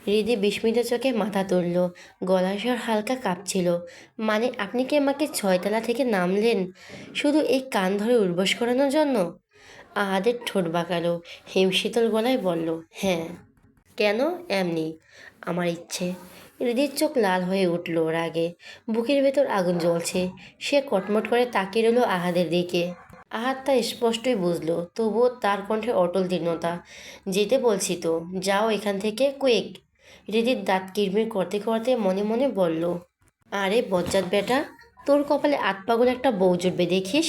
হৃদি বিস্মিত চোখে মাথা তুলল। গলার স্বর হালকা কাঁপছিল। মানে আপনি কি আমাকে ছয়তলা থেকে নামলেন শুধু এই কান ধরে উঠবোস করানোর জন্য? আহাদের ঠোঁট বাঁকালো, হিমশীতল গলায় বলল, হ্যাঁ। কেন? এমনি, আমার ইচ্ছে। হৃদির চোখ লাল হয়ে উঠল রাগে, বুকের ভেতর আগুন জ্বলছে। সে কটমট করে তাকিয়ে রইল আহাদের দিকে। আহাদ তা স্পষ্টই বুঝলো, তবুও তার কণ্ঠে অটল দীর্ণতা। যেতে বলছি তো, যাও এখান থেকে, কুইক। হৃদির দাঁত কিরমির করতে করতে মনে মনে বলল, আরে বজ্জাত বেটা, তোর কপালে আট পাগল একটা বউ জুটবে দেখিস।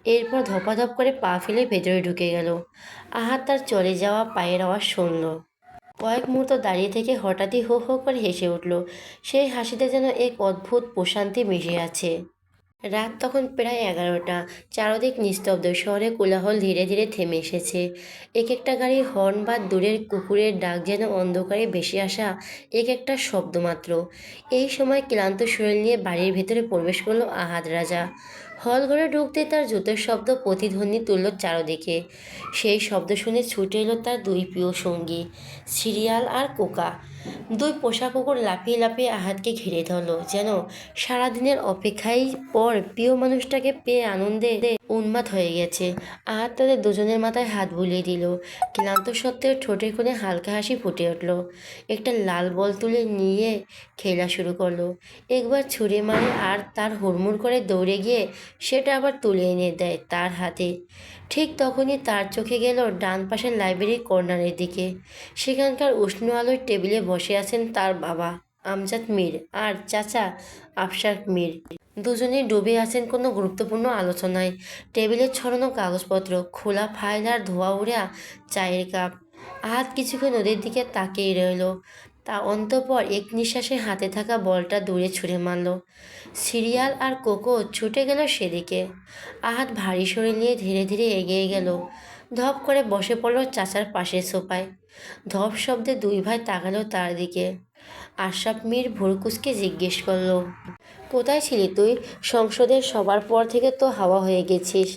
এরপর ধপাধপ করে পা ফেলে ভেতরে ঢুকে গেল। আহাদ তার চলে যাওয়া পায়ের আওয়াজ শুনল। কয়েক মুহূর্ত দাঁড়িয়ে থেকে হঠাৎই হো হো করে হেসে উঠল। সেই হাসিতে যেন এক অদ্ভুত প্রশান্তি মিশে আছে। রাত তখন প্রায় 11টা। চারদিক নিস্তব্ধ, শহরে কোলাহল ধীরে ধীরে থেমে এসেছে। এক একটা গাড়ির হর্ন বা দূরের কুকুরের ডাক যেন অন্ধকারে ভেসে আসা এক একটা শব্দ মাত্র। এই সময় ক্লান্ত শরীর নিয়ে বাড়ির ভেতরে প্রবেশ করলো আহাদ রাজা। হল ঘরে ঢুকতে তার জুতোর শব্দ প্রতিধ্বনি তুলল চারদিকে। সেই শব্দ শুনে ছুটে এলো তার দুই প্রিয় সঙ্গী, সিরিয়াল আর কোকা। দুই পোষা কুকুর লাফিয়ে লাফিয়ে আহাদকে ঘিরে ধরল, যেন সারাদিনের অপেক্ষায় পর প্রিয় মানুষটাকে পেয়ে আনন্দে উন্মাদ হয়ে গেছে। আহাদ তাদের দুজনের মাথায় হাত বুলিয়ে দিল। ক্লান্ত সত্ত্বেও ঠোঁটের কোণে হালকা হাসি ফুটে উঠল। একটা লাল বল তুলে নিয়ে খেলা শুরু করলো। একবার ছুঁড়ে মারে আর তার হুড়মুড় করে দৌড়ে গিয়ে সেটা আবার তুলে এনে দেয় তার হাতে। ঠিক তখনই তার চোখে গেল ডান পাশের লাইব্রেরির কর্নারের দিকে। সেখানকার উষ্ণ আলোয় টেবিলে বসে আছেন তার বাবা আমজাদ মীর আর চাচা আফসার মীর। দুজনেই ডুবে আছেন কোনো গুরুত্বপূর্ণ আলোচনায়। টেবিলে ছড়ানো কাগজপত্র, খোলা ফাইল আর ধোয়া উড়া চায়ের কাপ। আহাত কিছুক্ষণ ওদের দিকে তাকিয়ে রইল। তা অন্তঃপর এক নিঃশ্বাসে হাতে থাকা বলটা দূরে ছুঁড়ে মারল। সিরিয়াল আর কোকো ছুটে গেল সেদিকে। আহাত ভারী শরীর নিয়ে ধীরে ধীরে এগিয়ে গেল। ধপ করে বসে পড়ল চাচার পাশের সোফায়। ধপ শব্দে দুই ভাই তাকালো তার দিকে। আশরাফ মীর ভুরুকুসকে জিজ্ঞেস করলো, কোথায় ছিলি তুই? সংসদের সবার পর থেকে তো হাওয়া হয়ে গেছিস।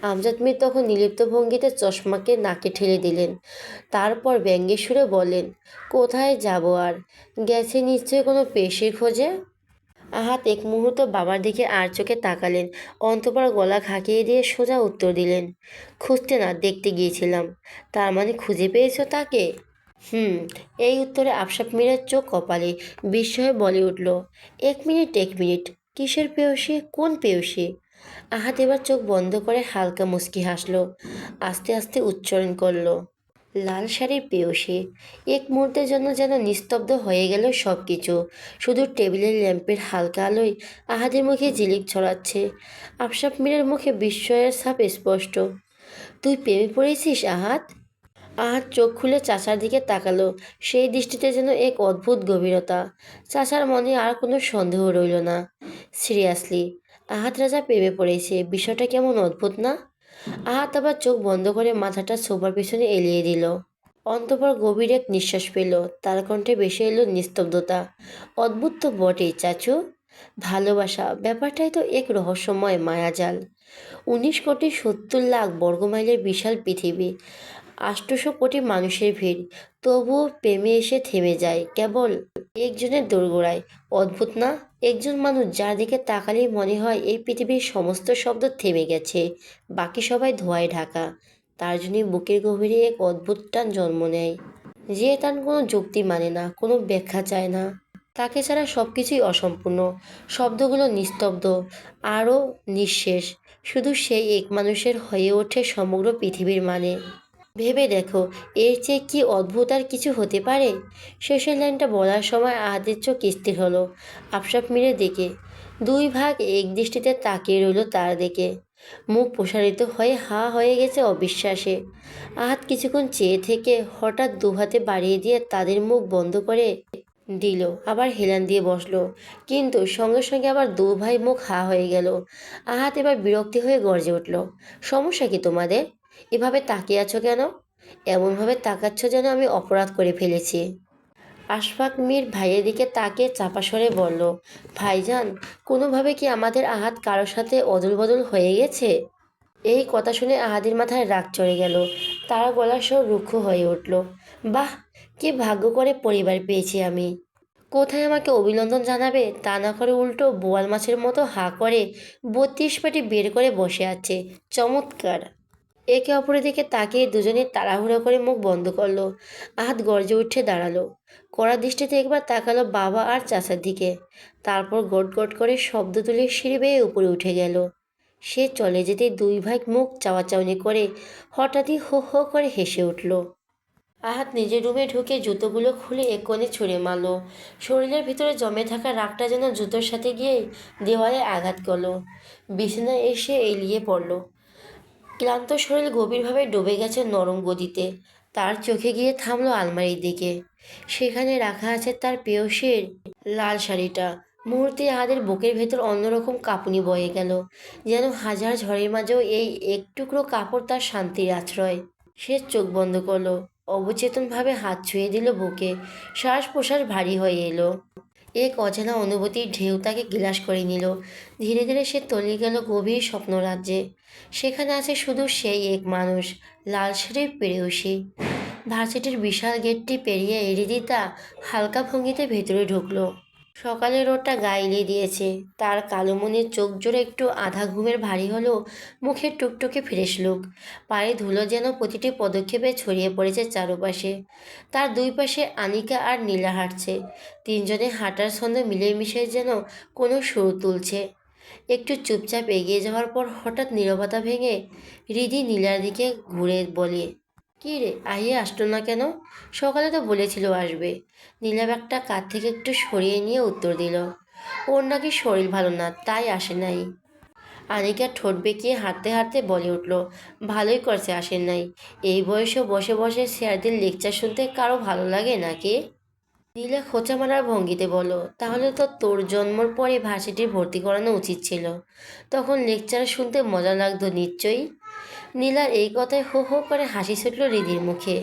আমজাদ মীর তখন নির্লিপ্ত ভঙ্গিতে চশমাকে নাকে ঠেলে দিলেন। তারপর ব্যঙ্গের সুরে বললেন, কোথায় যাব আর? গেছে নিশ্চয়ই কোনো পেশির খোঁজে। আহাত এক মুহূর্ত বাবার দিকে আর চোখে তাকালেন, অন্তঃপর গলা খাকিয়ে দিয়ে সোজা উত্তর দিলেন, খুঁজতে না, দেখতে গিয়েছিলাম। তার মানে খুঁজে পেয়েছো তাকে? হুম। এই উত্তরে আফসার মীরের চোখ কপালে। বিস্ময়ে বলে উঠল, এক মিনিট এক মিনিট, কিসের পেয়সী? কোন পেয়সী? আহাত এবার চোখ বন্ধ করে হালকা মুচকি হাসলো। আস্তে আস্তে উচ্চারণ করলো, লাল শাড়ির পেয়সী। এক মুহূর্তের জন্য যেন নিস্তব্ধ হয়ে গেল সব কিছু। শুধু টেবিলের ল্যাম্পের হালকা আলোয় আহাদের মুখে ঝিলিক ছড়াচ্ছে। আফসার মীরের মুখে বিস্ময়ের ছাপ স্পষ্ট। তুই প্রেমে পড়েছিস আহাত? আহাত চোখ খুলে চাচার দিকে তাকালো। সেই দৃষ্টিতে যেন এক অদ্ভুত গভীরতা। চাচার মনে আর কোনো সন্দেহ রইল না। সিরিয়াসলি, আহাত রাজা প্রেমে পড়েছে? বিষয়টা কেমন অদ্ভুত না? আহাত আবার চোখ বন্ধ করে মাথাটা সোফার পিছনে এলিয়ে দিল। অন্তঃপর গভীর এক নিঃশ্বাস পেল। তার কণ্ঠে ভেসে এলো নিস্তব্ধতা। অদ্ভুত তো বটেই চাচু। ভালোবাসা ব্যাপারটাই তো এক রহস্যময় মায়াজাল। 19,70,00,000 বর্গমাইলের বিশাল পৃথিবী, 800 কোটি মানুষের ভিড়, তবুও প্রেমে এসে থেমে যায় কেবল একজনের দোরগোড়ায়। অদ্ভুত না? একজন মানুষ যার দিকে তাকালেই মনে হয় এই পৃথিবীর সমস্ত শব্দ থেমে গেছে, বাকি সবাই ধোঁয়ায় ঢাকা। তার জন্যই বুকের গভীরে এক অদ্ভুত টান জন্ম নেয়, যে টান কোনো যুক্তি মানে না, কোনো ব্যাখ্যা চায় না। তাকে ছাড়া সব কিছুই অসম্পূর্ণ। শব্দগুলো নিস্তব্ধ, আরও নিঃশেষ। শুধু সেই এক মানুষের হয়ে ওঠে সমগ্র পৃথিবীর মানে। ভেবে দেখো, এর চেয়ে কি অদ্ভুত আর কিছু হতে পারে? শেষের লাইনটা বলার সময় আহাদের চোখ স্থির হলো আফসার মীরের দিকে। দুই ভাগ এক দৃষ্টিতে তাকিয়ে রইল তার দিকে। মুখ প্রসারিত হয়ে হা হয়ে গেছে অবিশ্বাসে। আহাত কিছুক্ষণ চেয়ে থেকে হঠাৎ দুহাতে বাড়িয়ে দিয়ে তাদের মুখ বন্ধ করে দিল, আবার হেলান দিয়ে বসলো। কিন্তু সঙ্গে সঙ্গে আবার দু ভাই মুখ হা হয়ে গেল। আহাত এবার বিরক্তি হয়ে গর্জে উঠল, সমস্যা কি তোমাদের? এভাবে তাকিয়ে আছো কেন? এমনভাবে তাকাচ্ছ যেন আমি অপরাধ করে ফেলেছি। আশফাক মীর ভাইয়ের দিকে তাকিয়ে চাপা স্বরে বলল, ভাইজান, কোনোভাবে কি আমাদের আহাত কারোর সাথে অদল বদল হয়ে গেছে? এই কথা শুনে আহাদের মাথায় রাগ চড়ে গেল। তার গলার স্বর রুক্ষ হয়ে উঠল। বাহ, কি ভাগ্য করে পরিবার পেয়েছি আমি। কোথায় আমাকে অভিনন্দন জানাবে তা না করে উল্টো বোয়াল মাছের মতো হাঁ করে 32 পাটি বের করে বসে আছে। চমৎকার। একে অপরের দিকে তাকিয়ে দুজনে তাড়াহুড়ো করে মুখ বন্ধ করলো। আহাত গর্জে উঠে দাঁড়ালো। কড়া দৃষ্টিতে একবার তাকালো বাবা আর চাচার দিকে। তারপর গট গট করে শব্দ তুলে সিঁড়ি বেয়ে উপরে উঠে গেল। সে চলে যেতে দুই ভাই মুখ চাওয়াচাওয়ি করে হঠাৎই হো হো করে হেসে উঠল। আহাত নিজের রুমে ঢুকে জুতোগুলো খুলে এক কোণে ছুঁড়ে মারল। শরীরের ভিতরে জমে থাকা রাগটা যেন জুতোর সাথে গিয়ে দেওয়ালে আঘাত করলো। বিছানায় এসে এলিয়ে পড়ল। ক্লান্ত শরীর গভীরভাবে ডুবে গেছে নরম গদিতে। তার চোখে গিয়ে থামলো আলমারির দিকে। সেখানে রাখা আছে তার প্রেয়সীর লাল শাড়িটা। মুহূর্তে আহাদের বুকের ভেতর অন্যরকম কাঁপুনি বয়ে গেল, যেন হাজার ঝড়ের মাঝেও এই এক টুকরো কাপড় তার শান্তির আশ্রয়। সে চোখ বন্ধ করলো। অবচেতনভাবে হাত ছুঁয়ে দিল বুকে। শ্বাস প্রশ্বাস ভারী হয়ে এলো। এক অজানা অনুভূতির ঢেউ তাকে গ্রাস করে নিল। ধীরে ধীরে সে তলিয়ে গেল গভীর স্বপ্নরাজ্যে। সেখানে আছে শুধু সেই এক মানুষ, লাল শাড়ির প্রেয়সী। ভার্সিটির বিশাল গেটটি পেরিয়ে রিদিতা হালকা ভঙ্গিতে ভেতরে ঢুকলো। সকালের রোদটা গায়ে এলিয়ে দিয়েছে। তার কালো মনের চোখ জোড়ে একটু আধা ঘুমের ভারী হলেও মুখের টুকটুকে ফ্রেশ লুক। পায়ে ধুলো যেন প্রতিটি পদক্ষেপে ছড়িয়ে পড়েছে চারপাশে। তার দুই পাশে আনিকা আর নীলা হাঁটছে। তিনজনে হাঁটার ছন্দ মিলেমিশে যেন কোনো সুর তুলছে। একটু চুপচাপ এগিয়ে যাওয়ার পর হঠাৎ নীরবতা ভেঙে রিদি নীলার দিকে ঘুরে বলে, কী রে, আহিয়ে আসলো না কেন? সকালে তো বলেছিল আসবে। নীলা ব্যাগটা কাঁধ থেকে একটু সরিয়ে নিয়ে উত্তর দিল, ওর নাকি শরীর ভালো না, তাই আসে নাই। আনিকা ঠোঁট বেঁকিয়ে হাঁটতে হাঁটতে বলে উঠল, ভালোই করছে আসেন নাই। এই বয়সে বসে বসে স্যারদের লেকচার শুনতে কারো ভালো লাগে নাকি? নীলা খোঁচা মারার ভঙ্গিতে বলো, তাহলে তো তোর জন্মর পরে ভার্সিটি ভর্তি করানো উচিত ছিল। তখন লেকচার শুনতে মজা লাগতো নিশ্চয়ই। নীলার এই কথায় হো হো করে হাসি ছুটল রিদির মুখে।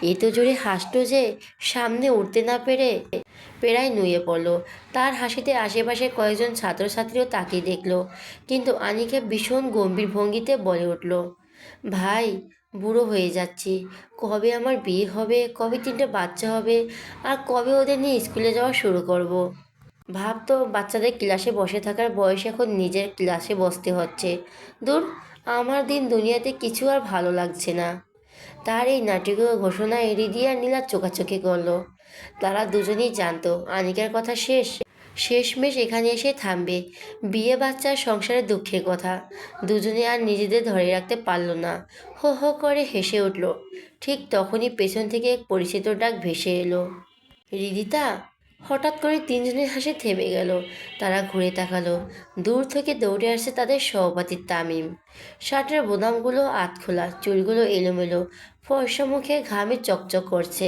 এত জোরে হাসল যে সামনে উঠতে না পেরে পেরায় নুয়ে পড়ল। তার হাসিতে আশেপাশে কয়েকজন ছাত্রছাত্রীও তাকিয়ে দেখল। কিন্তু আনিকা ভীষণ গম্ভীর ভঙ্গিতে বলে উঠল, ভাই, বুড়ো হয়ে যাচ্ছি। কবে আমার বিয়ে হবে, কবে 3টে বাচ্চা হবে, আর কবে ওদের নিয়ে স্কুলে যাওয়া শুরু করব। ভাবতো বাচ্চাদের ক্লাসে বসে থাকার বয়স এখন নিজের ক্লাসে বসতে হচ্ছে। দূর, আমার দিন দুনিয়াতে কিছু আর ভালো লাগছে না। তার এই নাটকীয় ঘোষণায় রিদি আর নীলা চোখাচোখি করলো। তারা দুজনেই জানতো আনিকার কথা শেষমেশ এখানে এসে থামবে। বিয়ে বাচ্চার সংসারের দুঃখের কথা। দুজনে আর নিজেদের ধরে রাখতে পারল না। হো হো করে হেসে উঠল। ঠিক তখনই পেছন থেকে এক পরিচিত ডাক ভেসে এলো, রিদিতা। হঠাৎ করে তিনজনের হাসি থেমে গেল। তারা ঘুরে তাকালো। দূর থেকে দৌড়ে আসছে তাদের সহপাঠী তামিম। শার্টের বোতামগুলো আধখোলা, চুলগুলো এলোমেলো, ফর্সা মুখে ঘামে চকচক করছে।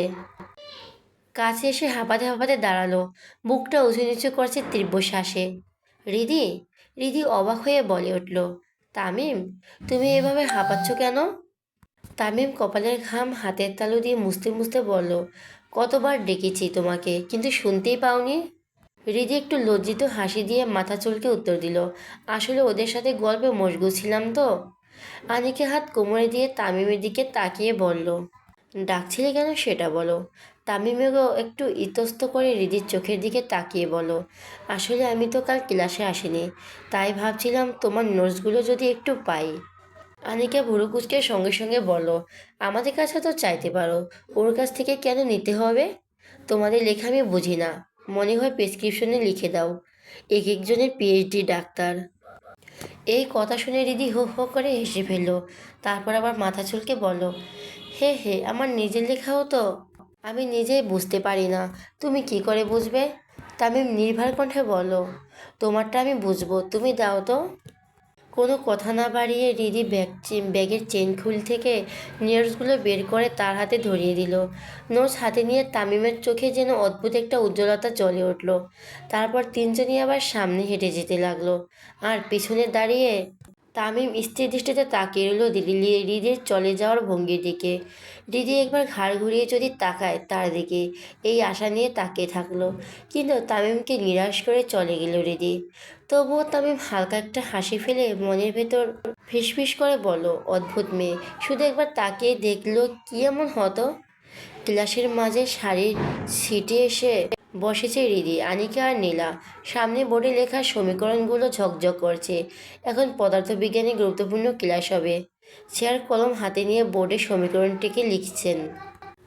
কাছে এসে হাঁপাতে হাঁপাতে দাঁড়ালো। বুকটা উঁচু নিচু করছে তীব্র শ্বাসে। রিদি। রিদি অবাক হয়ে বলে উঠল, তামিম, তুমি এভাবে হাঁপাচ্ছ কেন? তামিম কপালের ঘাম হাতের তালু দিয়ে মুছতে মুছতে বলল, কতবার ডেকেছি তোমাকে, কিন্তু শুনতেই পাওনি। হৃদি একটু লজ্জিত হাসি দিয়ে মাথা চুলকে উত্তর দিল, আসলে ওদের সাথে গল্পে মশগুল ছিলাম তো। আনিকে হাত কোমরে দিয়ে তামিমের দিকে তাকিয়ে বলল, ডাকছিলে কেন সেটা বলো। তামিমেও একটু ইতস্ত করে হৃদির চোখের দিকে তাকিয়ে বলো, আসলে আমি তো কাল ক্লাসে আসিনি, তাই ভাবছিলাম তোমার নোটসগুলো যদি একটু পাই। আনিকা ভুরু কুঁচকে সঙ্গে সঙ্গে বলল, আমাদের কাছে তো চাইতে পারো, ওর কাছ থেকে কেন নিতে হবে? তোমাদের লেখা আমি বুঝি না, মনে হয় প্রেসক্রিপশনে লিখে দাও। এক একজনের পিএইচডি ডাক্তার। এই কথা শুনে রিদি হো হো করে হেসে ফেলল। তারপর আবার মাথা চুলকে বলল, হে হে, আমার নিজের লেখাও তো আমি নিজেই বুঝতে পারি না, তুমি কি করে বুঝবে? তামিম নির্ভর কণ্ঠে বলল, তোমারটা আমি বুঝবো, তুমি দাও তো। কোনো কথা না বাড়িয়ে রিদি ব্যাগের চেন খুল থেকে নোটসগুলো বের করে তার হাতে ধরিয়ে দিল। নোটস হাতে নিয়ে তামিমের চোখে যেন অদ্ভুত একটা উজ্জ্বলতা জ্বলে উঠল। তারপর তিনজনই আবার সামনে হেঁটে যেতে লাগলো। আর পিছনে দাঁড়িয়ে তামিম স্থির দৃষ্টিতে তাকিয়ে রইল রিদির চলে যাওয়ার ভঙ্গির দিকে। রিদি একবার ঘাড় ঘুরিয়ে যদি তাকায় তার দিকে, এই আশা নিয়ে তাকিয়ে থাকলো। কিন্তু তামিমকে নিরাশ করে চলে গেল রিদি। তবুও তামিম হালকা একটা হাসি ফেলে মনের ভেতর ফিসফিস করে বলল, অদ্ভুত মেয়ে, শুধু একবার তাকিয়ে দেখলো কি এমন হতো। ক্লাসের মাঝে সারির সিটে এসে বসেছে রিদি, আনিকা আর নীলা। সামনে বোর্ডে লেখা সমীকরণগুলো ঝকঝক করছে। এখন পদার্থবিজ্ঞানের গুরুত্বপূর্ণ ক্লাস হবে। চেয়ার কলম হাতে নিয়ে বোর্ডে সমীকরণটিকে লিখছেন।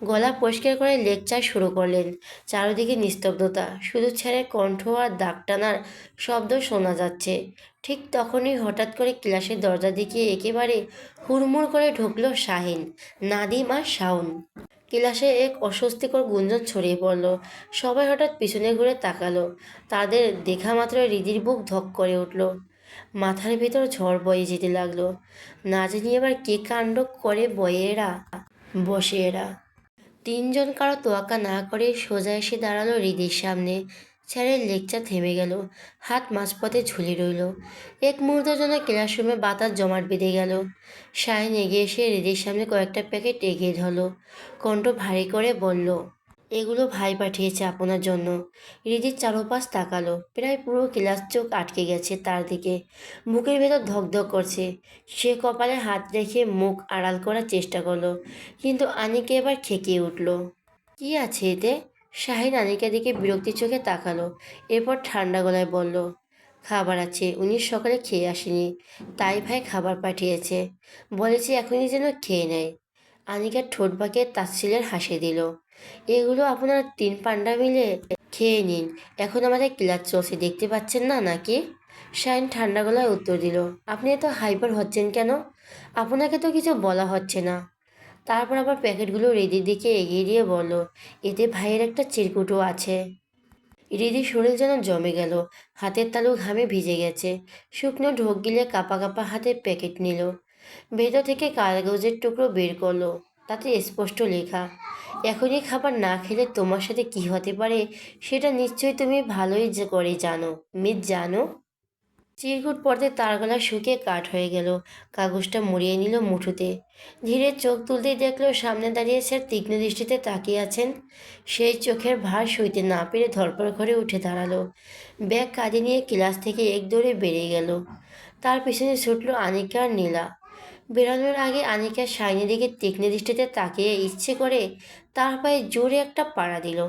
গলা পরিষ্কার করে লেকচার শুরু করলেন। চারদিকে নিস্তব্ধতা, শুধু স্যারের কণ্ঠ আর দাগ টানার শব্দ শোনা যাচ্ছে। ঠিক তখনই হঠাৎ করে ক্লাসের দরজা দিকে একেবারে হুড়মুড় করে ঢুকলো শাহিন, নাদিম আর শাওন। ক্লাসে এক অস্বস্তিকর গুঞ্জন ছড়িয়ে পড়ল। সবাই হঠাৎ পিছনে ঘুরে তাকালো। তাদের দেখা মাত্র হৃদির বুক ধক করে উঠল। মাথার ভেতর ঝড় বয়ে যেতে লাগলো। না জানি এবার কে কাণ্ড করে বসে এরা। তিনজন কারো তোয়াক্কা না করে সোজা এসে দাঁড়ালো হৃদির সামনে। স্যারের লেকচার থেমে গেল। হাত মাঝপথে ঝুলে রইল। এক মুহূর্তের জন্য ক্লাসরুমে বাতাস জমাট বেঁধে গেল। শাহিন এগিয়ে এসে হৃদির সামনে কয়েকটা প্যাকেট এগিয়ে ধরল। কণ্ঠ ভারী করে বলল, এগুলো ভাই পাঠিয়েছে আপনার জন্য। হৃদির চারপাশ তাকালো। প্রায় পুরো ক্লাস চোখ আটকে গেছে তার দিকে। বুকের ভেতর ধকধক করছে। সে কপালে হাত রেখে মুখ আড়াল করার চেষ্টা করলো, কিন্তু আনিকা এবার খেকিয়ে উঠল। কি আছে এতে? শাহিন আনিকার দিকে বিরক্তি চোখে তাকালো। এরপর ঠান্ডা গলায় বলল, খাবার আছে, উনি সকালে খেয়ে আসেনি, তাই ভাই খাবার পাঠিয়েছে। বলেছি এখনই যেন খেয়ে নেয়। আনিকার ঠোঁট বাঁকিয়ে তাচ্ছিল্যের হাসি দিল। এগুলো আপনারা তিন পান্ডা মিলে খেয়ে নিন, এখন আমাদের ক্লাস চলছে, দেখতে পাচ্ছেন না নাকি? শাহিন ঠান্ডা গলায় উত্তর দিল, আপনি এত হাইপার হচ্ছেন কেন? আপনাকে তো কিছু বলা হচ্ছে না। তারপর আবার প্যাকেটগুলো রিদির দিকে এগিয়ে দিয়ে বলল, এতে ভাইয়ের একটা চিরকুটও আছে। রিদির শরীর যেন জমে গেল। হাতের তালু ঘামে ভিজে গেছে। শুকনো ঢোক গিলে কাঁপা কাঁপা হাতে প্যাকেট নিল। ভেতর থেকে কাগজের টুকরো বের করলো। তাতে স্পষ্ট লেখা, এখনই খাবার না খেলে তোমার সাথে কি হতে পারে সেটা নিশ্চয়ই তুমি ভালোই করে জানো। জানো? চিরকুট পড়তে তার গলা শুকিয়ে কাঠ হয়ে গেল। কাগজটা মুড়িয়ে নিল মুঠোতে। ধীরে চোখ তুলতেই দেখলো সামনে দাঁড়িয়ে স্যার তীক্ষ্ণ দৃষ্টিতে তাকিয়ে আছেন। সেই চোখের ভার সইতে না পেরে ধরপড় করে উঠে দাঁড়ালো। ব্যাগ কাঁধে নিয়ে ক্লাস থেকে এক দৌড়ে বেরিয়ে গেল। তার পিছনে ছুটল আনিকা আর নীলা। বেরোনোর আগে আনিকা শাইনের দিকে তীক্ষ্ণ দৃষ্টিতে তাকিয়ে ইচ্ছে করে তার পায়ে জোরে একটা পাড়া দিল।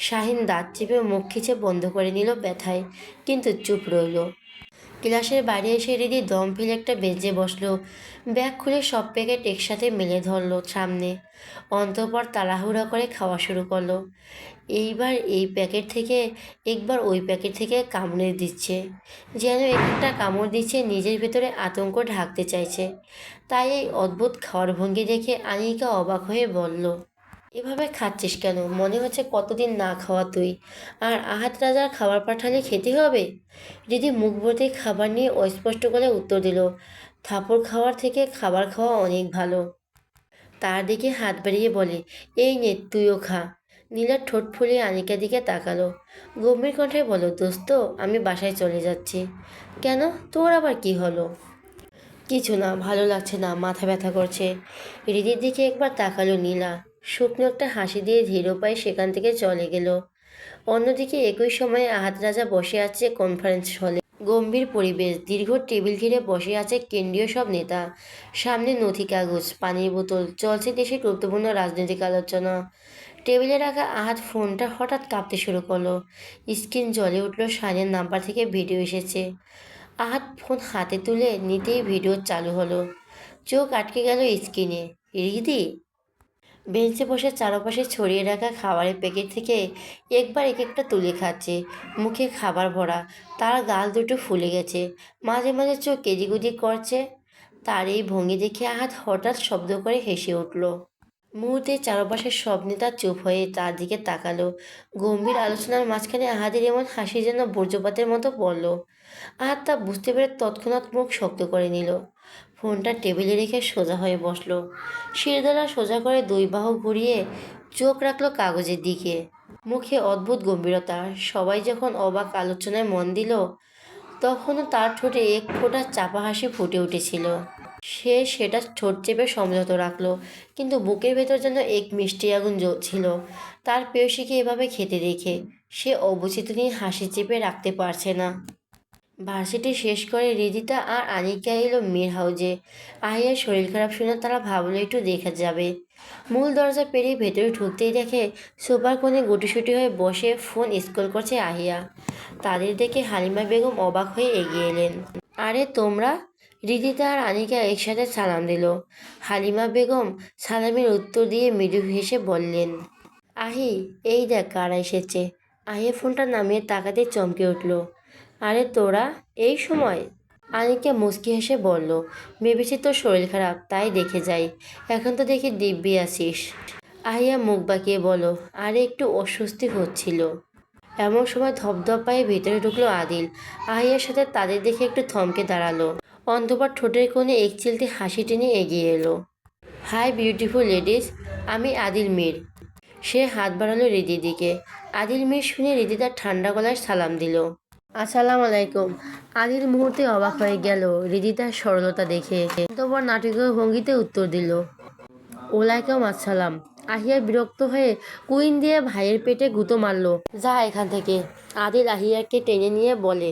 শাহিন দাঁত চেপে মুখ খিচে বন্ধ করে নিল ব্যথায়, কিন্তু চুপ রইল। ক্লাসের বাইরে এসে রিদি দম ফেলে একটা বেঞ্চে বসলো। ব্যাগ খুলে সব প্যাকেট একসাথে মেলে ধরলো সামনে। অন্তঃপর তাড়াহুড়া করে খাওয়া শুরু করলো। এইবার এই প্যাকেট থেকে, একবার ওই প্যাকেট থেকে কামড়ে দিচ্ছে। যেন একটা কামড় দিচ্ছে নিজের ভেতরে আতঙ্ক ঢাকতে চাইছে। তাই এই অদ্ভুত খাওয়ার ভঙ্গি দেখে আনিকা অবাক হয়ে বলল, এভাবে খাচ্ছিস কেন? মনে হচ্ছে কতদিন না খাওয়া তুই, আর আহাত রাজার খাবার পাঠালে খেতে হবে। দিদি মুখ ভর্তি খাবার নিয়ে অস্পষ্ট গলায় উত্তর দিল, থাপড় খাওয়ার থেকে খাবার খাওয়া অনেক ভালো। তার দিকে হাত বাড়িয়ে বলে, এই নে তুইও খা। নীলার ঠোঁট ফুলিয়ে আনিকার দিকে তাকালো। গম্ভীর কণ্ঠে বলো, দোস্ত আমি বাসায় চলে যাচ্ছি। কেন, তোর আবার কি হলো? কিছু না, ভালো লাগছে না, মাথা ব্যথা করছে। হৃদির দিকে একবার তাকালো নীলা। শুকনো একটা হাসি দিয়ে ধীর পায়ে সেখান থেকে চলে গেল। অন্যদিকে একই সময়ে আহাত রাজা বসে আছে কনফারেন্স হলে। গম্ভীর পরিবেশ, দীর্ঘ টেবিল ঘিরে বসে আছে কেন্দ্রীয় সব নেতা। সামনে নথি কাগজ, পানির বোতল, চলছে দেশের গুরুত্বপূর্ণ রাজনৈতিক আলোচনা। টেবিলে রাখা আহাত ফোনটা হঠাৎ কাঁপতে শুরু করলো। স্ক্রিন জ্বলে উঠল, শাইনের নাম্বার থেকে ভিডিও এসেছে। আহাত ফোন হাতে তুলে নিতেই ভিডিও চালু হলো। চোখ আটকে গেল স্ক্রিনে। রিদি বেঞ্চে বসে চারপাশে ছড়িয়ে রাখা খাবারের প্যাকেট থেকে একবার এক একটা তুলে খাচ্ছে। মুখে খাবার ভরা, তার গাল দুটো ফুলে গেছে, মাঝে মাঝে চোখ এদিক করছে। তার এই ভঙ্গি দেখে আহাত হঠাৎ শব্দ করে হেসে উঠল। মুহূর্তে চারপাশের সব নেতা চুপ হয়ে তার দিকে তাকালো। গম্ভীর আলোচনার মাঝখানে আহাদের এমন হাসি যেন বজ্রপাতের মতো পড়ল। আহাত তা বুঝতে পেরে তৎক্ষণাৎ মুখ শক্ত করে নিল। ফোনটা টেবিলে রেখে সোজা হয়ে বসলো। শিরদাঁড়া সোজা করে দুই বাহু ঘুরিয়ে চোখ রাখলো কাগজের দিকে। মুখে অদ্ভুত গম্ভীরতা। সবাই যখন অবাক আলোচনায় মন দিল, তখনও তার ঠোঁটে এক ফোঁটা চাপা হাসি ফুটে উঠেছিল। সে সেটা ঠোঁট চেপে সংযত রাখলো, কিন্তু বুকের ভেতর যেন এক মিষ্টি আগুন জ্বলছিল। তার প্রেয়সীকে এভাবে খেতে দেখে সে অবচেতনই হাসি চেপে রাখতে পারছে না। ভার্সিটি শেষ করে রিদিতা আর আনিকা এলো মেয়ের হাউজে। আহিয়ার শরীর খারাপ শুনে তারা ভাবলো একটু দেখা যাবে। মূল দরজা পেরিয়ে ভেতরে ঢুকতেই দেখে সোফার কোণে গুটিসুটি হয়ে বসে ফোন স্ক্রল করছে আহিয়া। তাদের দেখে হালিমা বেগম অবাক হয়ে এগিয়ে এলেন। আরে তোমরা! রিদিতা আর আনিকা একসাথে সালাম দিল। হালিমা বেগম সালামের উত্তর দিয়ে মৃদু হেসে বললেন, আহি, এই দেখ কারা এসেছে। আহিয়া ফোনটা নামিয়ে তাকাতে চমকে উঠল। আরে তোরা, এই সময়? আনিকা মুচকি হেসে বলল, ভেবেছি তোর শরীর খারাপ তাই দেখে যাই। এখন তো দেখি দিব্যি আছিস। আহিয়া মুখ বাঁকিয়ে বলো, আরে একটু অস্বস্তি হচ্ছিল। এমন সময় ধপধপ পায়ে ভেতরে ঢুকলো আদিল। আহিয়ার সাথে তাদের দেখে একটু থমকে দাঁড়ালো। অন্ধকার ঠোঁটের কোণে এক চিলতে হাসি টেনে এগিয়ে এলো। হাই বিউটিফুল লেডিস, আমি আদিল মীর। সে হাত বাড়ালো রিদির দিকে। আদিল মীর শুনে রিদি তার ঠান্ডা গলায় সালাম দিল। আসসালাম আলাইকুম। আদিল মুহূর্তে অবাক হয়ে গেল রিদি তার সরলতা দেখে। অতঃপর নাটকীয় ভঙ্গিতে উত্তর দিল, ওয়ালাইকুম আসসালাম। আহিয়া বিরক্ত হয়ে কুইন দিয়ে ভাইয়ের পেটে গুঁতো মারল। যা এখান থেকে। আদিল আহিয়াকে টেনে নিয়ে বলে,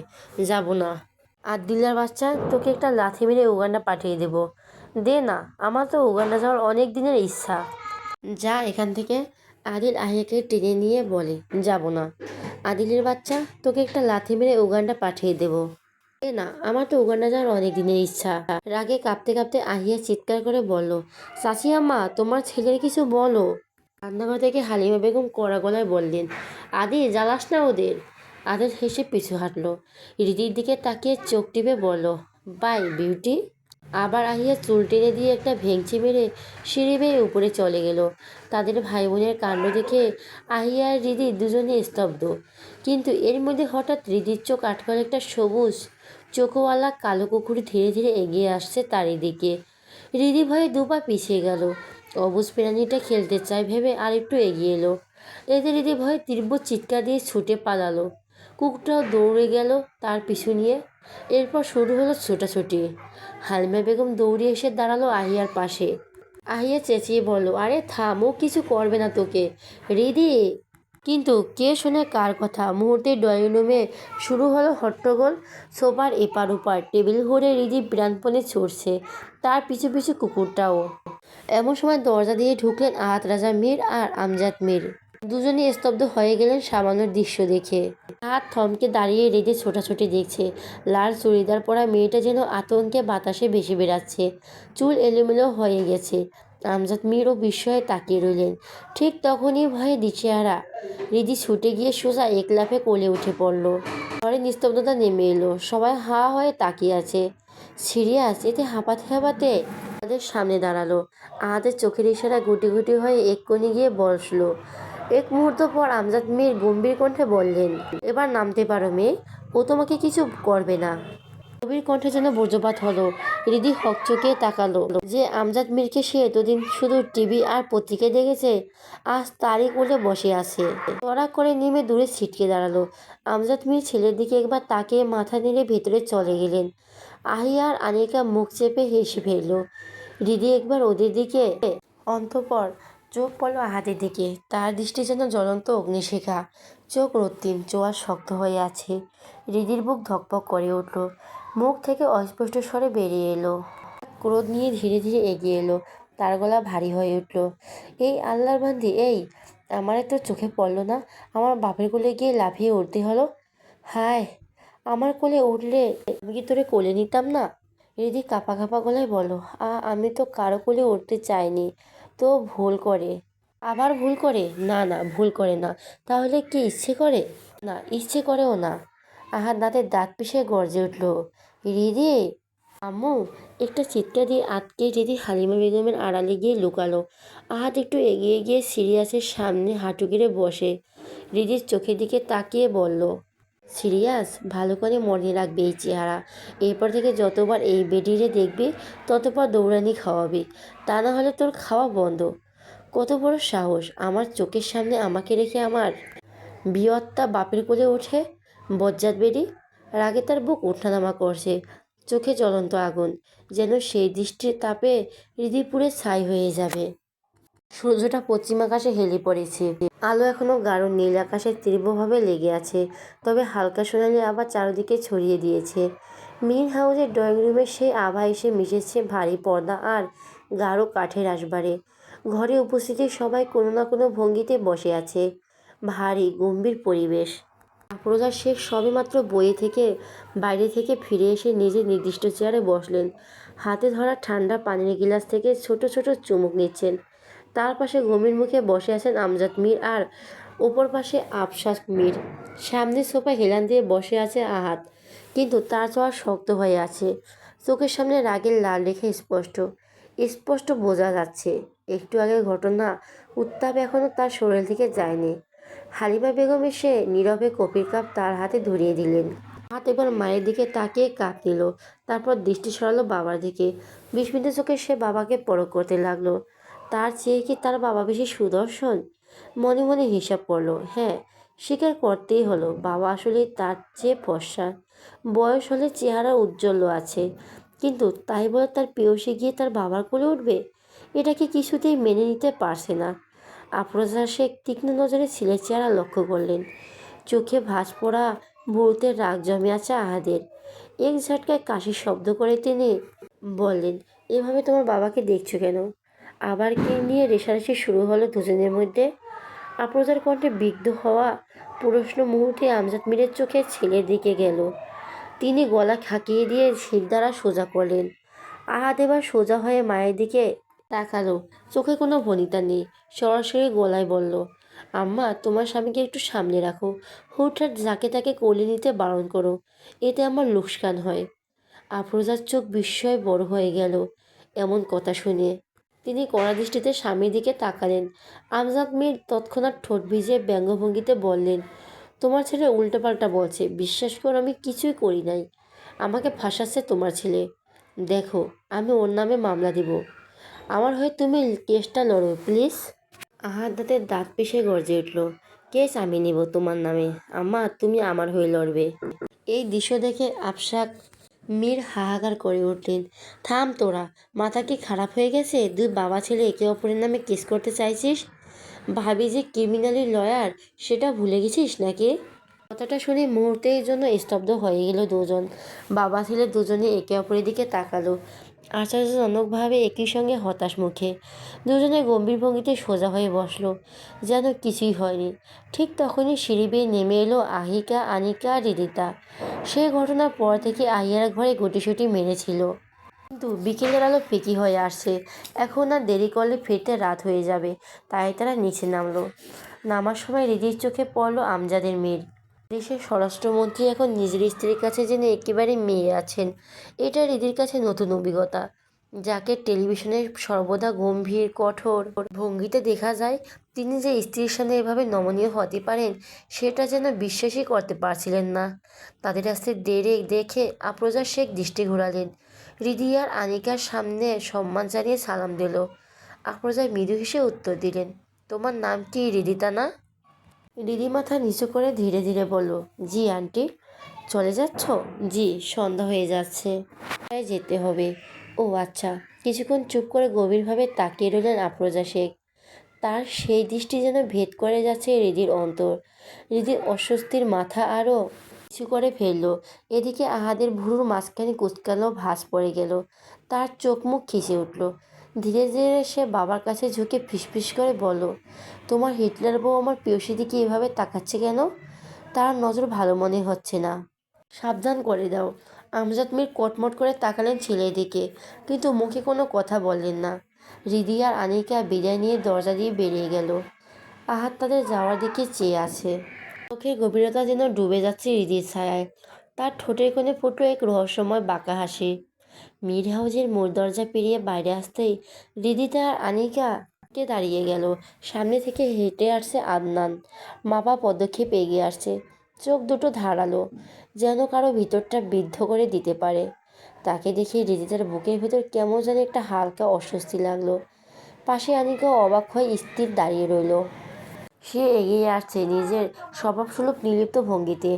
যাব না। আদিলের বাচ্চা, তোকে একটা লাথি মেরে উগান্ডা পাঠিয়ে দেব। দে না, আমার তো উগান্ডা যাওয়ার অনেক দিনের ইচ্ছা। যা এখান থেকে। আদিল আহিয়াকে টেনে নিয়ে বলে, যাব না। আদিলের বাচ্চা, তোকে একটা লাথি মেরে উগান্ডা পাঠিয়ে দেব। এ না, আমার তো উগান্ডা যাওয়ার অনেক দিনের ইচ্ছা। রাগে কাঁপতে কাঁপতে আহিয়া চিৎকার করে বলল, চাচি আম্মা, তোমার ছেলের কিছু বলো। রান্নাঘর থেকে হালিমা বেগম কড়া গলায় বললেন, আদি জ্বালাস না ওদের। আদিল হেসে পিছু হাঁটলো। রিদির দিকে তাকিয়ে চোখ টিপে বলল, বাই বিউটি। আবার আহিয়া চুল টেনে দিয়ে একটা ভেঙচি মেরে সিঁড়ি বেয়ে উপরে চলে গেল। তাদের ভাই বোনের কাণ্ড দেখে আহিয়া আর রিদি দুজনে স্তব্ধ। কিন্তু এর মধ্যে হঠাৎ রিদির চোখ আটকাল একটা সবুজ চোখওয়ালা কালো কুকুর ধীরে ধীরে এগিয়ে আসছে তারই দিকে। রিদি ভয়ে দুপা পিছিয়ে গেল। অবুজ প্রাণীটা খেলতে চায় ভেবে আর একটু এগিয়ে এলো। এতে রিদি ভয়ে তীব্র চিৎকার দিয়ে ছুটে পালালো। কুকুরটাও দৌড়ে গেল তার পিছু নিয়ে। এরপর শুরু হলো ছোটাছুটি। হালিমা বেগম দৌড়ে এসে দাঁড়ালো আহিয়ার পাশে। আহিয়া চেঁচিয়ে বলল, আরে থাম, ও কিছু করবে না তোকে। রিদি! কিন্তু কে শোনে কার কথা। মুহূর্তে ড্রয়িং রুমে শুরু হলো হট্টগোল। সোফার এপার ওপার টেবিল ঘুরে রিদি প্রাণপণে ছুটছে, তার পিছু পিছু কুকুরটাও। এমন সময় দরজা দিয়ে ঢুকলেন আহাত রাজা মীর আর আমজাদ মীর। দুজনেই স্তব্ধ হয়ে গেলেন সামান্য দৃশ্য দেখে। হাত থমকে দাঁড়িয়ে রেডি ছোটাছুটি দেখছে। লাল চুড়িদার পরা মেয়েটা যেন আতঙ্কে বাতাসে ভেসে বেড়াচ্ছে। চুল এলোমেলো হয়ে গেছে। আমজাদ মীরও বিস্ময়ে তাকিয়ে রইলেন। ঠিক তখনই ভয়ে দিশেহারা রিদি ছুটে গিয়ে সোজা এক লাফে কোলে উঠে পড়ল। ঘরে নিস্তব্ধতা নেমে এলো। সবাই হা হয়ে তাকিয়ে আছে। সিরিয়াস, এতে হাঁপাতে হাঁপাতে তাদের সামনে দাঁড়ালো। আহাদের চোখের ইশারা গুটি গুটি হয়ে এক কোণে গিয়ে বসলো। এক মুহূর্ত পর আমজাদ মীর গম্ভীর কণ্ঠে বললেন, এবার নামতে পারো মেয়ে, ও তোমাকে কিছু করবে না। গভীর কণ্ঠে যেন বজ্রপাত হলো। রিদি হকচকিয়ে তাকালো। যে আমজাদ মীরকে সে এতদিন শুধু টিভি আর পত্রিকায় দেখেছে, আজ তারই কোলে বসে আছে। তড়া করে নেমে দূরে ছিটকে দাঁড়ালো। আমজাদ মীর ছেলের দিকে একবার তাকিয়ে মাথা নেড়ে ভেতরে চলে গেলেন। আহিয়া আর আনিকা মুখ চেপে হেসে ফেলল। রিদি একবার ওদের দিকে, অন্তঃপর চোখ পড়ল আহাদের দিকে। তার দৃষ্টি যেন জ্বলন্ত অগ্নিশিখা। চোখ রক্তিম, চোয়াল শক্ত হয়ে আছে। রিদির বুক ধকপক করে উঠল। মুখ থেকে অস্পষ্ট স্বরে বেরিয়ে এলো, ক্রোধ নিয়ে ধীরে ধীরে এগিয়ে এলো। তার গলা ভারী হয়ে উঠল। এই আল্লাহর বান্দি, এই আমার তো চোখে পড়ল না আমার বাপের কোলে গিয়ে লাফিয়ে উঠতে হলো। হায়, আমার কোলে উঠলে আমি কি তোরে কোলে নিতাম না? রিদি কাঁপা কাঁপা গলায় বলো, আমি তো কারো কোলে উঠতে চাইনি। তো ভুল করে? আবার ভুল করে? না না, ভুল করে না। তাহলে কি ইচ্ছে করে? না, ইচ্ছে করেও না। আহার দাঁতের দাঁত পিষে গর্জে উঠল, রিদি! আম্মু! একটা চিৎকার দিয়ে আটকে রিদি হালিমা বেগমের আড়ালে গিয়ে লুকালো। আহাত একটু এগিয়ে গিয়ে সিরিয়াসের সামনে হাঁটু গেড়ে বসে রিদির চোখের দিকে তাকিয়ে বলল, সিরিয়াস, ভালো করে মনে রাখবে এই চেহারা। এরপর থেকে যতবার এই বেডিরে দেখবি ততবার দৌড়ানি খাওয়াবি, তা না হলে তোর খাওয়া বন্ধ। কত বড় সাহস আমার চোখের সামনে আমাকে রেখে আমার বিয়ত্তা বাপের কোলে ওঠে! বজ্জাত বেডি! রাগে তার বুক ওঠানামা করছে। চোখে জ্বলন্ত আগুন, যেন সেই দৃষ্টির তাপে হৃদয় পুড়ে ছাই হয়ে যাবে। সূর্যটা পশ্চিম আকাশে হেলে পড়েছে। আলো এখনো গাঢ় নীল আকাশে তীব্রভাবে লেগে আছে, তবে হালকা সোনালি আবার চারদিকে ছড়িয়ে দিয়েছে। মির হাউসের ড্রয়িং রুমের সেই আভা এসে মিশেছে ভারী পর্দা আর গাঢ় কাঠের আসবারে। ঘরে উপস্থিতি সবাই কোনো না কোনো ভঙ্গিতে বসে আছে। ভারী গম্ভীর পরিবেশ। আফরোজা শেখ সবেমাত্র বইয়ে থেকে বাইরে থেকে ফিরে এসে নিজের নির্দিষ্ট চেয়ারে বসলেন। হাতে ধরা ঠান্ডা পানির গিলাস থেকে ছোট ছোট চুমুক নিচ্ছেন। তার পাশে গম্ভীর মুখে বসে আছেন আমজাদ মীর আর ওপর পাশে আফশাস মীর। সামনে সোফায় হেলান দিয়ে বসে আছে আহাদ, কিন্তু তার চোয়ার শক্ত হয়ে আছে। চোখের সামনে রাগের লাল রেখে স্পষ্ট স্পষ্ট বোঝা যাচ্ছে একটু আগের ঘটনা উত্তাপ এখনও তার শরীর থেকে যায়নি। হালিমা বেগম এসে নীরবে কফির কাপ তার হাতে ধরিয়ে দিলেন। হাত এবার মায়ের দিকে তাকিয়ে কাপ নিল, তারপর দৃষ্টি সরালো বাবার দিকে। বিস্মিত চোখে সে বাবাকে পরখ করতে লাগলো। তার চেয়ে কি তার বাবা বেশি সুদর্শন? মনে মনে হিসাব করলো। হ্যাঁ, স্বীকার করতেই হলো, বাবা আসলে তার চেয়ে ফর্সা। বয়স হলে চেহারা উজ্জ্বল আছে, কিন্তু তাই বলে তার প্রেয়সী গিয়ে তার বাবার কোলে উঠবে? এটাকে কিছুতেই মেনে নিতে পারছে না। আফরোজা শেখ তীক্ষ্ণ নজরে ছেলের চেহারা লক্ষ্য করলেন। চোখে ভাঁজ পড়া ভুরুতে রাগ জমে আছে আহাদের। এক ঝটকায় কাশির শব্দ করে তিনি বললেন, এভাবে তোমার বাবাকে দেখছো কেন? আবার কি নিয়ে রেষারেষি শুরু হলো দুজনের মধ্যে? আফরোজার কণ্ঠে বিদ্ধ হওয়া প্রশ্ন মুহূর্তে আমজাদ মীরের চোখে ছেলের দিকে গেল। তিনি গলা খাকিয়ে দিয়ে শিরদাঁড়া সোজা করলেন। আহাদ এবার সোজা হয়ে মায়ের দিকে তাকালো। চোখে কোনো ভনিতা নেই, সরাসরি গলায় বলল, আম্মা, তোমার স্বামীকে একটু সামনে রাখো। হুটহাট যাকে তাকে কোলে নিতে বারণ করো, এতে আমার লোকসান হয়। আফরোজার চোখ বিস্ময়ে বড় হয়ে গেল এমন কথা শুনে। তিনি কড়া দৃষ্টিতে স্বামীর দিকে তাকালেন। আমজাদ মীর তৎক্ষণাৎ ঠোঁট ভিজিয়ে ব্যঙ্গভঙ্গিতে বললেন, তোমার ছেলে উল্টোপাল্টা বলছে, বিশ্বাস করো আমি কিছুই করি নাই। আমাকে ফাঁসাচ্ছে তোমার ছেলে। দেখো, আমি ওর নামে মামলা দিব। আমার হয়ে তুমি কেসটা লড়ো প্লিজ। আহার দাঁতের দাঁত পিষে গর্জে উঠল, কেস আমি নিব তোমার নামে? আম্মা, তুমি আমার হয়ে লড়বে? এই দৃশ্য দেখে আফশাক মীর হাহাকার করে উঠলেন, থাম তোরা, মাথা কি খারাপ হয়ে গেছে? দুই বাবা ছেলে একে অপরের নামে কেস করতে চাইছিস? ভাবি যে ক্রিমিনালি লয়ার, সেটা ভুলে গেছিস নাকি? কথাটা শুনে মুহূর্তের জন্য স্তব্ধ হয়ে গেল দুজন। বাবা ছেলে দুজনে একে অপরের দিকে তাকালো, আশ্চর্যজনকভাবে একই সঙ্গে হতাশ মুখে। দুজনে গম্ভীর ভঙ্গিতে সোজা হয়ে বসলো, যেন কিছুই হয়নি। ঠিক তখনই সিঁড়ি বেয়ে নেমে এলো আহিকা, আনিকা আর রিদিতা। সেই ঘটনার পর থেকে আহিয়ার ঘরে গুটিসুটি মেরেছিল, কিন্তু বিকেলের আলো ফিকি হয়ে আসছে। এখন আর দেরি করলে ফিরতে রাত হয়ে যাবে, তাই তারা নিচে নামলো। নামার সময় রিদির চোখে পড়ল আমজাদের মেয়ের। দেশের স্বরাষ্ট্রমন্ত্রী এখন নিজের স্ত্রীর কাছে জেনে একেবারে মেয়ে আছেন। এটা রিদির কাছে নতুন অভিজ্ঞতা। যাকে টেলিভিশনে সর্বদা গম্ভীর কঠোর ভঙ্গিতে দেখা যায়, তিনি যে স্ত্রীর সামনে এভাবে নমনীয় হতে পারেন, সেটা যেন বিশ্বাসই করতে পারছিলেন না। তাদের আসতে দেরে দেখে আফরোজা শেখ দৃষ্টি ঘোরালেন। রিদি আর আনিকার সামনে সম্মান জানিয়ে সালাম দিল। আফরোজা মৃদু হেসে উত্তর দিলেন, তোমার নাম কি রিদিতা না? রিদি মাথা নিচু করে ধীরে ধীরে বলল, জি আন্টি। চলে যাচ্ছ? জি, সন্ধ্যা হয়ে যাচ্ছে, তাই যেতে হবে। ও আচ্ছা। কিছুক্ষণ চুপ করে গভীরভাবে তাকিয়ে রইলেন আফরোজা শেখ। তার সেই দৃষ্টি যেন ভেদ করে যাচ্ছে রিদির অন্তর। রিদির অস্বস্তির মাথা আরও নিচু করে ফেলল। এদিকে আহাদের ভুরুর মাঝখানে কুচকালো ভাঁজ পড়ে গেল। তার চোখ মুখ খিসে উঠল। ধীরে ধীরে সে বাবার কাছে ঝুঁকে ফিসফিস করে বলল, তোমার হিটলার বউ আমার প্রেয়সী দিকে এভাবে তাকাচ্ছে কেন? তার নজর ভালো মনে হচ্ছে না, সাবধান করে দাও। আমজাদ মীর কটমট করে তাকালেন ছেলের দিকে, কিন্তু মুখে কোনো কথা বললেন না। রিদি আর আনিকা বিদায় নিয়ে দরজা দিয়ে বেরিয়ে গেল। আহাদ তাদের যাওয়ার দিকে চেয়ে আছে। চোখের গভীরতা যেন ডুবে যাচ্ছে রিদির ছায়ায়। তার ঠোঁটের কোণে ফুটো এক রহস্যময় বাঁকা হাসি। মির হাউজের মোড় দরজা পেরিয়ে বাইরে আসতেই রিদিতা আর আনিকা দাঁড়িয়ে গেল। সামনে থেকে হেঁটে আসছে আদনান, মাপা পদক্ষেপ এগিয়ে আসছে। চোখ দুটো ধারালো, যেন কারো ভিতরটা বিদ্ধ করে দিতে পারে। তাকে দেখে রিদিতার বুকের ভেতর কেমন যেন একটা হালকা অস্বস্তি লাগলো। পাশে আনিকা অবাক হয়ে স্থির দাঁড়িয়ে রইল। সে এগিয়ে আসছে নিজের স্বভাবসুলভ নির্লিপ্ত ভঙ্গিতে,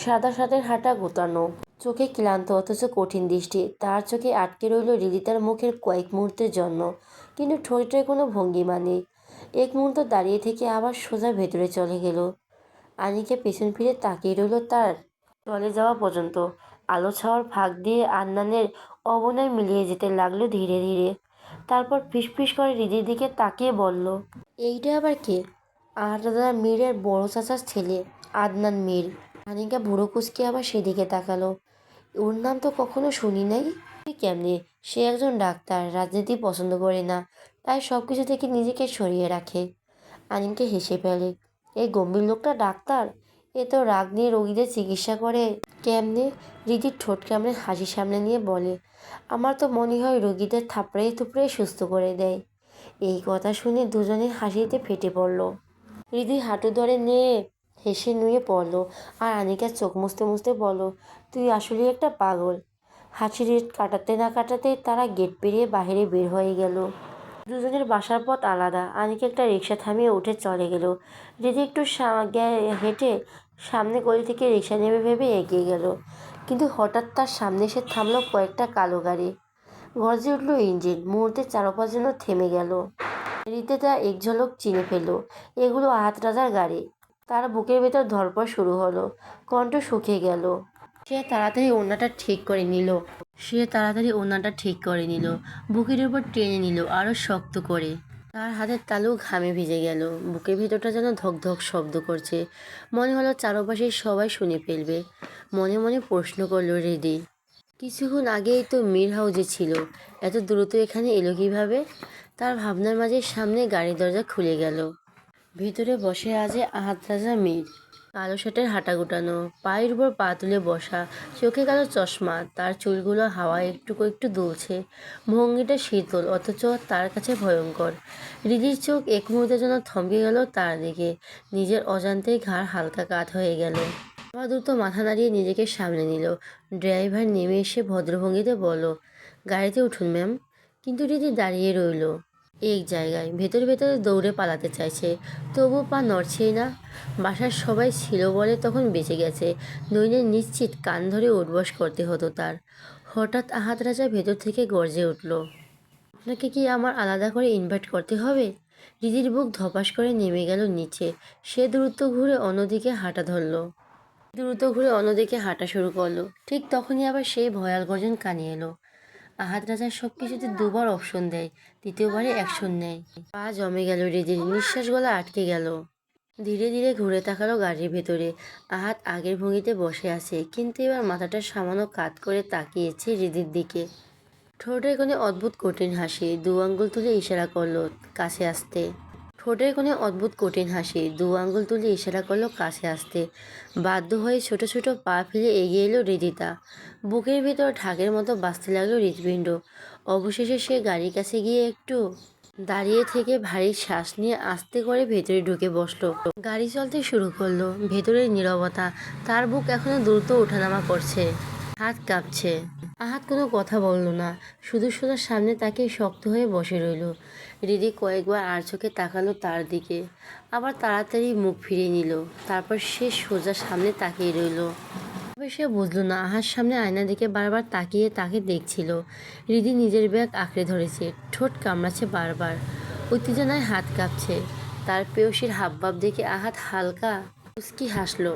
সাদা শার্টের হাঁটা গোটানো, চোখে ক্লান্ত অথচ কঠিন দৃষ্টি। তার চোখে আটকে রইল রিদিতার মুখের কয়েক মুহূর্তের জন্য, কিন্তু ঠোঁটের কোনো ভঙ্গিমা নেই। এক মুহূর্ত দাঁড়িয়ে থেকে আবার সোজা ভেতরে চলে গেল। আনিকা পেছন ফিরে তাকিয়ে রইল তার চলে যাওয়া পর্যন্ত। আলো ছাওয়ার ফাঁক দিয়ে আদনানের অবনয় মিলিয়ে যেতে লাগলো ধীরে ধীরে। তারপর ফিসফিস করে হৃদির দিকে তাকিয়ে বলল, এইটা আবার কে? আলাদা মীরের বড় চাচার ছেলে, আদনান মীর। আনিকা ভুরু কুঁচকে আবার সেদিকে তাকালো। ওর নাম তো কখনো শুনি নাই। কেমনে? সে একজন ডাক্তার, রাজনীতি পছন্দ করে না, তাই সব কিছু থেকে নিজেকে সরিয়ে রাখে। আনিকা হেসে ফেলে। এই গম্ভীর লোকটা ডাক্তার? এ তো রাগ নিয়ে রোগীদের চিকিৎসা করে। কেমনে? রীতির ঠোঁট কামড়ে হাসি সামনে নিয়ে বলে, আমার তো মনে হয় রোগীদের থাপড়ে থুপড়ে সুস্থ করে দেয়। এই কথা শুনে দুজনে হাসিতে ফেটে পড়ল। হৃদি হাঁটু ধরে নিয়ে হেসে নুয়ে পড়ল আর আনিকার চোখ মুছতে মুছতে বলল, তুই আসলে একটা পাগল। হাসির রেট কাটাতে না কাটাতে তারা গেট পেরিয়ে বাইরে বের হয়ে গেল। দুজনের বাসার পথ আলাদা। আনিকা একটা রিক্সা থামিয়ে উঠে চলে গেল। হৃদি একটু হেঁটে সামনে গলি থেকে রিক্সা নেবে ভেবে এগিয়ে গেল, কিন্তু হঠাৎ তার সামনে এসে থামলো কয়েকটা কালো গাড়ি। গর্জে উঠল ইঞ্জিন। মুহূর্তে চারপাশ যেন থেমে গেল। হৃদে তা এক ঝলক চিনে ফেলল, এগুলো আহাত রাজার গাড়ি। তার বুকের ভেতর ধড়পড় শুরু হলো, কণ্ঠ শুকিয়ে গেল। সে তাড়াতাড়ি ওড়নাটা ঠিক করে নিল, বুকের উপর টেনে নিল আরো শক্ত করে। তার হাতের তালু ঘামে ভিজে গেল, বুকের ভেতরটা যেন ধক ধক শব্দ করছে। মনে হলো চারপাশে সবাই শুনে ফেলবে। মনে মনে প্রশ্ন করলো হৃদি, কিছুক্ষণ আগেই তো মীর হাউজে ছিল, এত দ্রুত এখানে এলো কিভাবে? তার ভাবনার মাঝে সামনে গাড়ির দরজা খুলে গেল। ভেতরে বসে আছে আহাত রাজা মীর। কালো শার্টের হাঁটা গুটানো, পায়ের উপর পা তুলে বসা, চোখে কালো চশমা। তার চুলগুলো হাওয়ায় একটু একটু দুলছে। ভঙ্গিটা শীতল অথচ তার কাছে ভয়ঙ্কর। হৃদির চোখ এক মুহূর্তের জন্য থমকে গেল তার দিকে। নিজের অজান্তেই ঘাড় হালকা কাত হয়ে গেল। আবার দ্রুত মাথা নাড়িয়ে নিজেকে সামলে নিল। ড্রাইভার নেমে এসে ভদ্রভঙ্গিতে বলল, গাড়িতে উঠুন ম্যাম। কিন্তু হৃদি দাঁড়িয়ে রইল এক জায়গায়। ভেতরে ভেতরে দৌড়ে পালাতে চাইছে, তবু পা নড়ছেই না। বাসার সবাই ছিল বলে তখন বেঁচে গেছে, নইলে নিশ্চিত কান ধরে উঠবস করতে হতো তার। হঠাৎ আহাত রাজা ভেতর থেকে গর্জে উঠল, আপনাকে কি আমার আলাদা করে ইনভাইট করতে হবে? হৃদির বুক ধপাস করে নেমে গেল নিচে। সে দ্রুত ঘুরে অন্যদিকে হাঁটা শুরু করলো। ঠিক তখনই আবার সেই ভয়াল গর্জন কানে এলো। আহাদ রাজা সব কিছুতে দুবার অপশন দেয়, তৃতীয়বারে অ্যাকশন নেয়। পা জমে গেল হৃদির, নিঃশ্বাস গলা আটকে গেল। ধীরে ধীরে ঘুরে তাকালো গাড়ির ভেতরে। আহাদ আগের ভঙ্গিতে বসে আছে, কিন্তু এবার মাথাটা সামান্য কাত করে তাকিয়েছে হৃদির দিকে। ঠোঁটের কোণে অদ্ভুত কঠিন হাসি, দু আঙ্গুল তুলে ইশারা করলো কাছে আসতে। বাধ্য হয়ে ছোট ছোট পা ফেলে এগিয়ে এলো হৃদিতা। বুকের ভেতর ঢাকের মতো বাজতে লাগলো হৃৎপিণ্ড। অবশেষে সে গাড়ির কাছে গিয়ে একটু দাঁড়িয়ে থেকে ভারী শ্বাস নিয়ে আস্তে করে ভেতরে ঢুকে বসলো। গাড়ি চলতে শুরু করলো। ভেতরের নীরবতা। তার বুক এখনো দ্রুত ওঠানামা করছে, হাত কাঁপছে। আহাদ কোনো কথা বলল না, শুধু সোজা সামনে তাকিয়ে শক্ত হয়ে বসে রইল। হৃদি কয়েকবার আর চোখে তাকালো তার দিকে, আবার তাড়াতাড়ি মুখ ফিরিয়ে নিল। তারপর সে সোজা সামনে তাকিয়ে রইল। তবে সে বুঝলো না আহার সামনে আয়নার দিকে বারবার তাকিয়ে তাকে দেখছিল। হৃদি নিজের ব্যাগ আঁকড়ে ধরেছে, ঠোঁট কামড়াচ্ছে বারবার, উত্তেজনায় হাত কাঁপছে। তার প্রেয়সীর হাবভাব দেখে আহাদ হালকা মুচকি হাসলো।